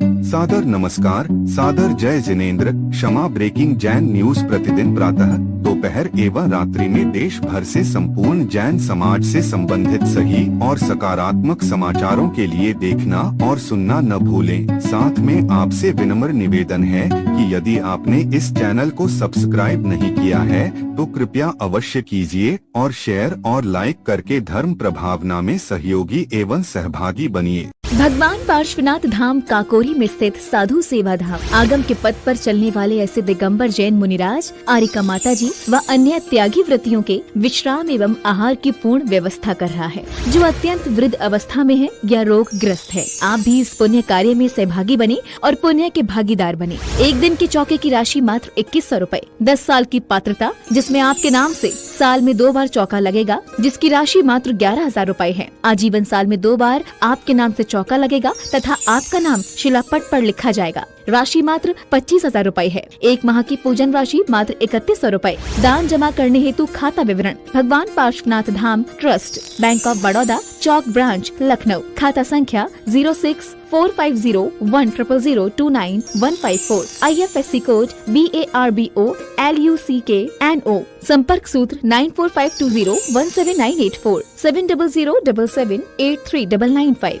सादर नमस्कार, सादर जय जिनेंद्र। क्षमा ब्रेकिंग जैन न्यूज प्रतिदिन प्रातः, दोपहर एवं रात्रि में देश भर से संपूर्ण जैन समाज से संबंधित सही और सकारात्मक समाचारों के लिए देखना और सुनना न भूलें। साथ में आपसे विनम्र निवेदन है कि यदि आपने इस चैनल को सब्सक्राइब नहीं किया है तो कृपया अवश्य कीजिए और शेयर और लाइक करके धर्म प्रभावना में सहयोगी एवं सहभागी बनिए। भगवान पार्श्वनाथ धाम काकोरी में स्थित साधु सेवा धाम आगम के पथ पर चलने वाले ऐसे दिगंबर जैन मुनिराज, आरिका माता जी व अन्य त्यागी व्रतियों के विश्राम एवं आहार की पूर्ण व्यवस्था कर रहा है, जो अत्यंत वृद्ध अवस्था में है या रोग ग्रस्त है। आप भी इस पुण्य कार्य में सहभागी बने और पुण्य के भागीदार बने। एक दिन के चौके की राशि मात्र 2100 रूपए, 10 साल की पात्रता जिसमें आपके नाम से साल में 2 बार चौका लगेगा, जिसकी राशि मात्र 11,000 रूपए है। आजीवन साल में 2 बार आपके नाम से चौका लगेगा तथा आपका नाम शिलापट पर लिखा जाएगा। राशि मात्र 25,000 रूपए है। एक माह की पूजन राशि मात्र 3100 रूपए। दान जमा करने हेतु खाता विवरण Bhagwan Parshvanath Dham trust, bank of Baroda, Chowk branch, Lucknow. खाता संख्या 0645010029,154। IFSC code BARBO LUCKNO। संपर्क सूत्र 9452017984 700778395।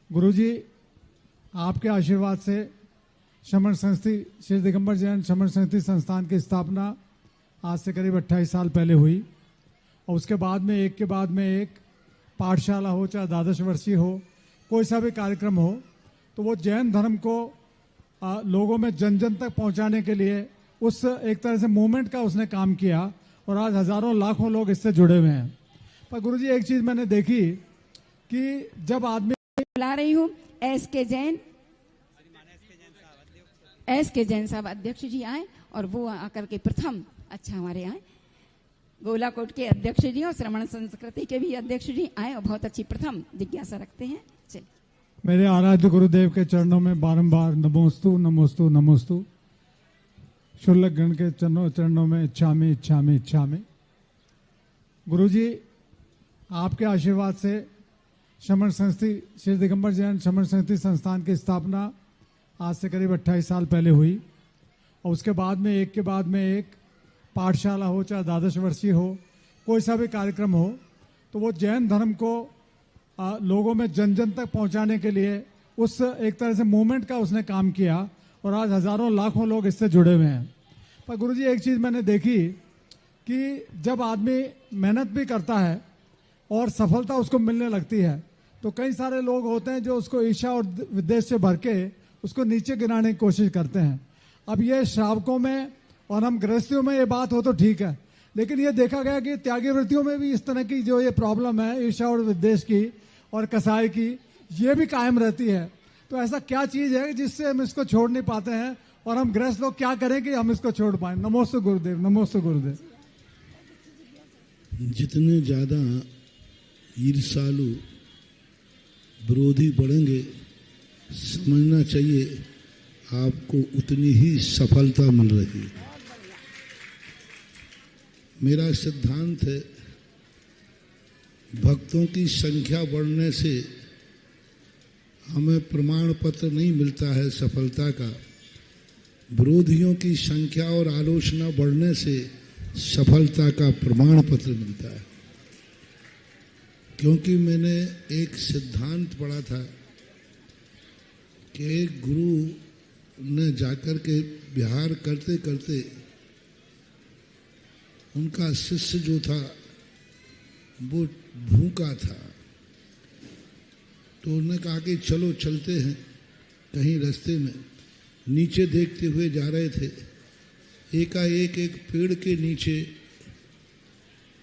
गुरुजी, आपके आशीर्वाद से शमन संस्थि श्री दिगंबर जैन शमन संस्थि संस्थान की स्थापना आज से करीब 28 साल पहले हुई और उसके बाद में एक के बाद में एक पाठशाला हो, चाहे द्वादश वर्षीय हो, कोई सा भी कार्यक्रम हो, तो वो जैन धर्म को लोगों में जन जन तक पहुंचाने के लिए उस एक तरह से मूवमेंट का उसने काम किया और आज हजारों लाखों लोग इससे जुड़े हुए हैं। पर गुरुजी, एक चीज़ मैंने देखी कि जब आदमी बुला रही हूँ एस के जैन साहब अध्यक्ष जी आए और वो आकर के प्रथम हमारे आए, गोलाकोट के अध्यक्ष जी और श्रमण संस्कृति के भी अध्यक्ष जी आए और बहुत अच्छी प्रथम जिज्ञासा रखते हैं। चलिए, मेरे आराध्य गुरुदेव के चरणों में बारंबार नमोस्तु नमोस्तु नमोस्तु। शुल्लक गण के चरणों में इच्छामि इच्छामि इच्छामि। गुरुजी, आपके आशीर्वाद से शमन संस्थि श्री दिगंबर जैन शमन संस्थि संस्थान की स्थापना आज से करीब 28 साल पहले हुई और उसके बाद में एक के बाद में एक पाठशाला हो, चाहे द्वादश वर्षीय हो, कोई सा भी कार्यक्रम हो, तो वो जैन धर्म को लोगों में जन जन तक पहुंचाने के लिए उस एक तरह से मूवमेंट का उसने काम किया और आज हजारों लाखों लोग इससे जुड़े हुए हैं। पर गुरुजी, एक चीज़ मैंने देखी कि जब आदमी मेहनत भी करता है और सफलता उसको मिलने लगती है तो कई सारे लोग होते हैं जो उसको ईर्ष्या और विद्वेष से भर के उसको नीचे गिराने की कोशिश करते हैं। अब ये श्रावकों में और हम गृहस्थियों में ये बात हो तो ठीक है, लेकिन ये देखा गया कि त्यागी वृत्तियों में भी इस तरह की जो ये प्रॉब्लम है ईर्ष्या और विद्वेष की और कसाई की, ये भी कायम रहती है। तो ऐसा क्या चीज़ है जिससे हम इसको छोड़ नहीं पाते हैं और हम गृहस्थ लोग क्या करें कि हम इसको छोड़ पाए? नमोस्तु गुरुदेव, नमोस्तु गुरुदेव। जितने ज़्यादा ईर्ष्यालु विरोधी बढ़ेंगे, समझना चाहिए आपको उतनी ही सफलता मिल रही है। मेरा सिद्धांत है, भक्तों की संख्या बढ़ने से हमें प्रमाण पत्र नहीं मिलता है सफलता का, विरोधियों की संख्या और आलोचना बढ़ने से सफलता का प्रमाण पत्र मिलता है। क्योंकि मैंने एक सिद्धांत पढ़ा था कि एक गुरु ने जाकर के विहार करते करते उनका शिष्य जो था वो भूखा था, तो उन्होंने कहा कि चलो चलते हैं। कहीं रास्ते में नीचे देखते हुए जा रहे थे, एकाएक एक पेड़ के नीचे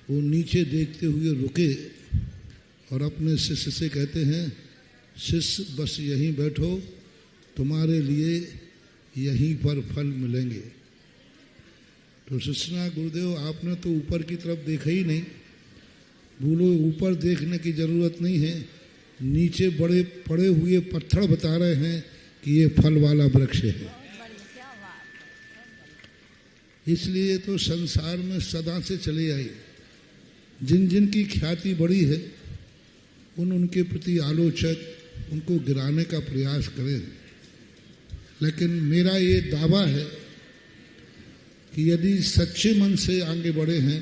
वो नीचे देखते हुए रुके और अपने शिष्य से कहते हैं, शिष्य बस यहीं बैठो, तुम्हारे लिए यहीं पर फल मिलेंगे। तो शिष्य ने, गुरुदेव आपने तो ऊपर की तरफ देखा ही नहीं। बोलो, ऊपर देखने की जरूरत नहीं है, नीचे बड़े पड़े हुए पत्थर बता रहे हैं कि ये फल वाला वृक्ष है। इसलिए तो संसार में सदा से चले आई, जिन जिन की ख्याति बड़ी है उनके प्रति आलोचक उनको गिराने का प्रयास करें, लेकिन मेरा ये दावा है कि यदि सच्चे मन से आगे बढ़े हैं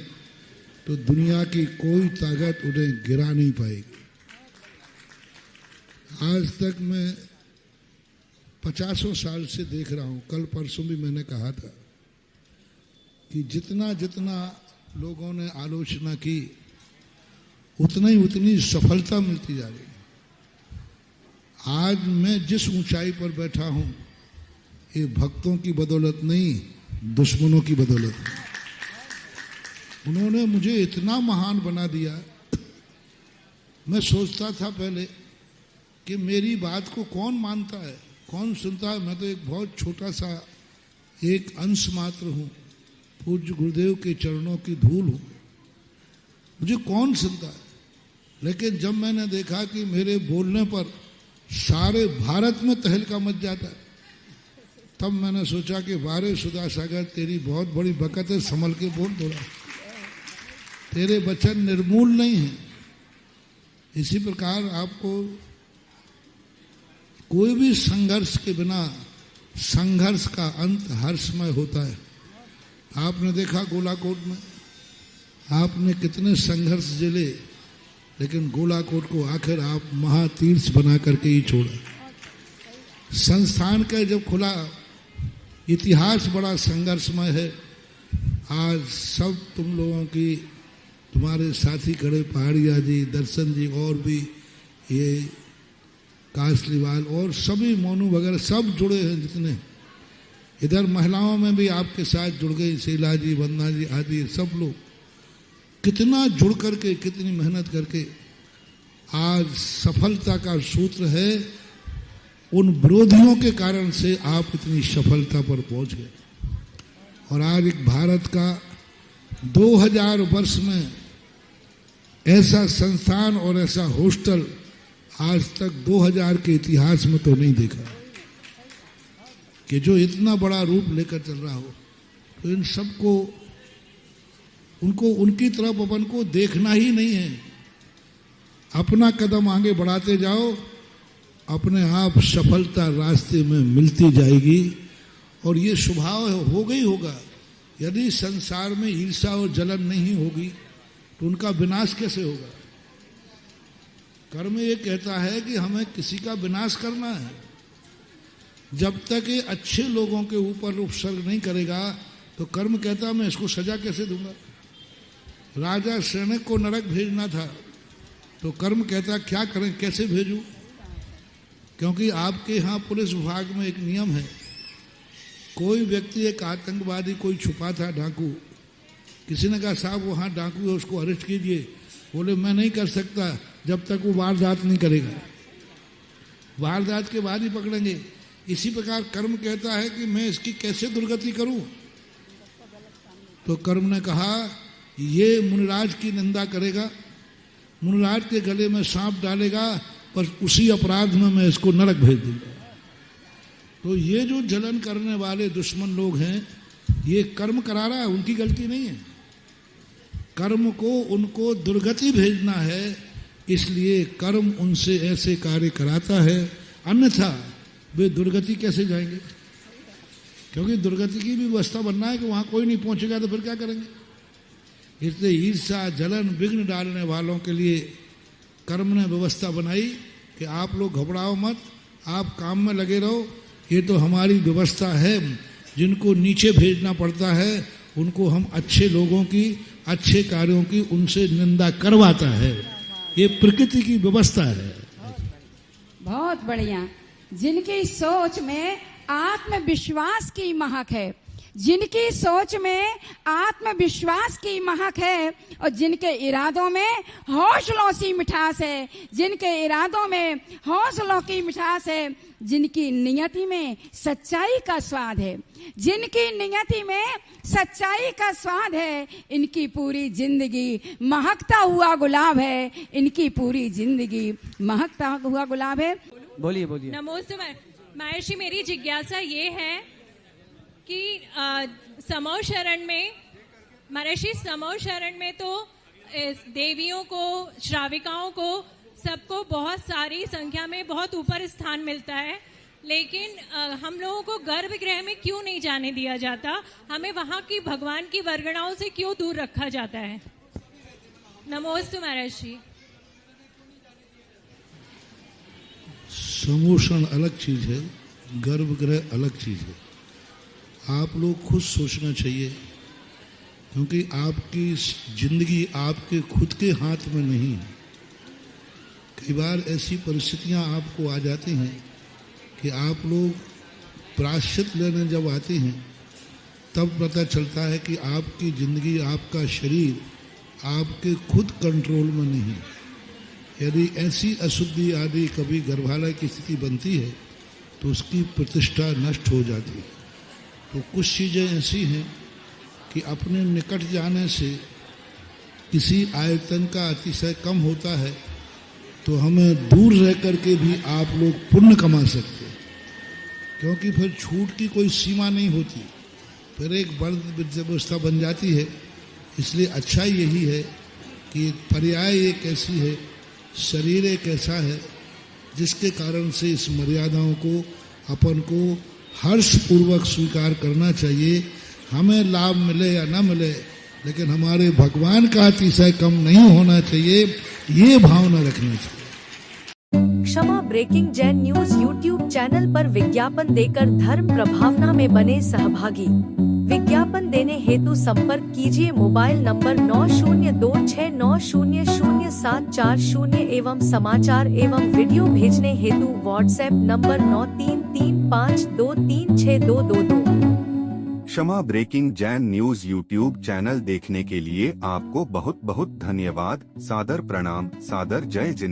तो दुनिया की कोई ताकत उन्हें गिरा नहीं पाएगी। आज तक मैं 50 साल से देख रहा हूं, कल परसों भी मैंने कहा था कि जितना जितना लोगों ने आलोचना की उतनी सफलता मिलती जा रही। आज मैं जिस ऊंचाई पर बैठा हूं ये भक्तों की बदौलत नहीं, दुश्मनों की बदौलत है। उन्होंने मुझे इतना महान बना दिया। मैं सोचता था पहले कि मेरी बात को कौन मानता है, कौन सुनता है। मैं तो एक बहुत छोटा सा एक अंश मात्र हूं, पूज्य गुरुदेव के चरणों की धूल हूं, मुझे कौन सुनता है। लेकिन जब मैंने देखा कि मेरे बोलने पर सारे भारत में तहलका मच जाता है, तब मैंने सोचा कि वारे सुधा सागर तेरी बहुत बड़ी बकत है, संभल के बोल थोड़ा, तेरे वचन निर्मूल नहीं है। इसी प्रकार आपको कोई भी संघर्ष के बिना संघर्ष का अंत हर्षमय होता है। आपने देखा गोलाकोट में आपने कितने संघर्ष झेले, लेकिन गोलाकोट को आखिर आप महातीर्थ बना करके ही छोड़ा। संस्थान का जब खुला, इतिहास बड़ा संघर्षमय है। आज सब तुम लोगों की, तुम्हारे साथी खड़े पहाड़िया जी, दर्शन जी और भी ये कासलीवाल और सभी मोनू वगैरह सब जुड़े हैं जितने। इधर महिलाओं में भी आपके साथ जुड़ गई, शीला जी, वंदना जी आदि सब लोग कितना जुड़ करके, कितनी मेहनत करके आज सफलता का सूत्र है। उन विरोधियों के कारण से आप इतनी सफलता पर पहुंच गए। और आज एक भारत का 2000 वर्ष में ऐसा संस्थान और ऐसा हॉस्टल आज तक 2000 के इतिहास में तो नहीं देखा कि जो इतना बड़ा रूप लेकर चल रहा हो। तो इन सबको उनको उनकी तरफ अपन को देखना ही नहीं है। अपना कदम आगे बढ़ाते जाओ, अपने आप सफलता रास्ते में मिलती जाएगी। और ये स्वभाव होगा ही होगा। यदि संसार में ईर्ष्या और जलन नहीं होगी तो उनका विनाश कैसे होगा। कर्म ये कहता है कि हमें किसी का विनाश करना है। जब तक ये अच्छे लोगों के ऊपर उपसर्ग नहीं करेगा तो कर्म कहता मैं इसको सजा कैसे दूंगा। राजा सैनिक को नरक भेजना था तो कर्म कहता क्या करें, कैसे भेजूं। क्योंकि आपके यहाँ पुलिस विभाग में एक नियम है, कोई व्यक्ति एक आतंकवादी कोई छुपा था डाकू, किसी ने कहा साहब वहाँ डाकू है उसको अरेस्ट कीजिए, बोले मैं नहीं कर सकता जब तक वो वारदात नहीं करेगा, वारदात के बाद ही पकड़ेंगे। इसी प्रकार कर्म कहता है कि मैं इसकी कैसे दुर्गति करूं। तो कर्म ने कहा ये मुनिराज की निंदा करेगा, मुनिराज के गले में सांप डालेगा, पर उसी अपराध में मैं इसको नरक भेज दूंगा। तो ये जो जलन करने वाले दुश्मन लोग हैं ये कर्म करा रहा है, उनकी गलती नहीं है। कर्म को उनको दुर्गति भेजना है, इसलिए कर्म उनसे ऐसे कार्य कराता है, अन्यथा वे दुर्गति कैसे जाएंगे। क्योंकि दुर्गति की भी व्यवस्था बनना है कि वहां कोई नहीं पहुंचेगा तो फिर क्या करेंगे। इसलिए ईर्ष्या जलन विघ्न डालने वालों के लिए कर्म ने व्यवस्था बनाई कि आप लोग घबराओ मत, आप काम में लगे रहो। ये तो हमारी व्यवस्था है, जिनको नीचे भेजना पड़ता है उनको हम अच्छे लोगों की, अच्छे कार्यों की उनसे निंदा करवाता है। ये प्रकृति की व्यवस्था है। बहुत बढ़िया। जिनकी सोच में आत्मविश्वास की महक है, जिनकी सोच में आत्मविश्वास की महक है और जिनके इरादों में हौसलों की मिठास है, जिनके इरादों में हौसलों की मिठास है, जिनकी नियति में सच्चाई का स्वाद है, जिनकी नियति में सच्चाई का स्वाद है, इनकी पूरी जिंदगी महकता हुआ गुलाब है, इनकी पूरी जिंदगी महकता हुआ गुलाब है। बोलिए बोलिए। नमोस्तु महर्षि, मेरी जिज्ञासा ये है कि समौ शरण में, महर्षि समौ शरण में तो देवियों को, श्राविकाओं को, सबको बहुत सारी संख्या में बहुत ऊपर स्थान मिलता है, लेकिन हम लोगों को गर्भगृह में क्यों नहीं जाने दिया जाता? हमें वहाँ की भगवान की वर्गणाओं से क्यों दूर रखा जाता है? नमोस्तु महाराज जी। समोषण अलग चीज है, गर्भगृह अलग चीज है। आप लोग खुद सोचना चाहिए, क्योंकि आपकी जिंदगी आपके खुद के हाथ में नहीं है। कई बार ऐसी परिस्थितियां आपको आ जाती हैं कि आप लोग प्रायश्चित लेने जब आते हैं तब पता चलता है कि आपकी जिंदगी, आपका शरीर आपके खुद कंट्रोल में नहीं है। यदि ऐसी अशुद्धि आदि कभी गर्भालय की स्थिति बनती है तो उसकी प्रतिष्ठा नष्ट हो जाती है। तो कुछ चीज़ें ऐसी हैं कि अपने निकट जाने से किसी आयतन का अतिशय कम होता है तो हमें दूर रह करके भी आप लोग पुण्य कमा सकते हैं, क्योंकि फिर छूट की कोई सीमा नहीं होती, फिर एक बड़ व्यवस्था बन जाती है। इसलिए अच्छा यही है कि पर्याय एक ऐसी है, शरीर एक ऐसा है जिसके कारण से इस मर्यादाओं को अपन को हर्षपूर्वक स्वीकार करना चाहिए। हमें लाभ मिले या न मिले, लेकिन हमारे भगवान का अतिशय कम नहीं होना चाहिए, ये भावना रखनी चाहिए। Kshama breaking Jain news YouTube channel पर विज्ञापन देकर धर्म प्रभावना में बने सहभागी। विज्ञापन देने हेतु संपर्क कीजिए मोबाइल नंबर 9026900740 एवं समाचार एवं वीडियो भेजने हेतु WhatsApp number 9335236222। Kshama breaking Jain news YouTube channel देखने के लिए आपको बहुत बहुत धन्यवाद। सादर प्रणाम, सादर जय जिनेंद्र।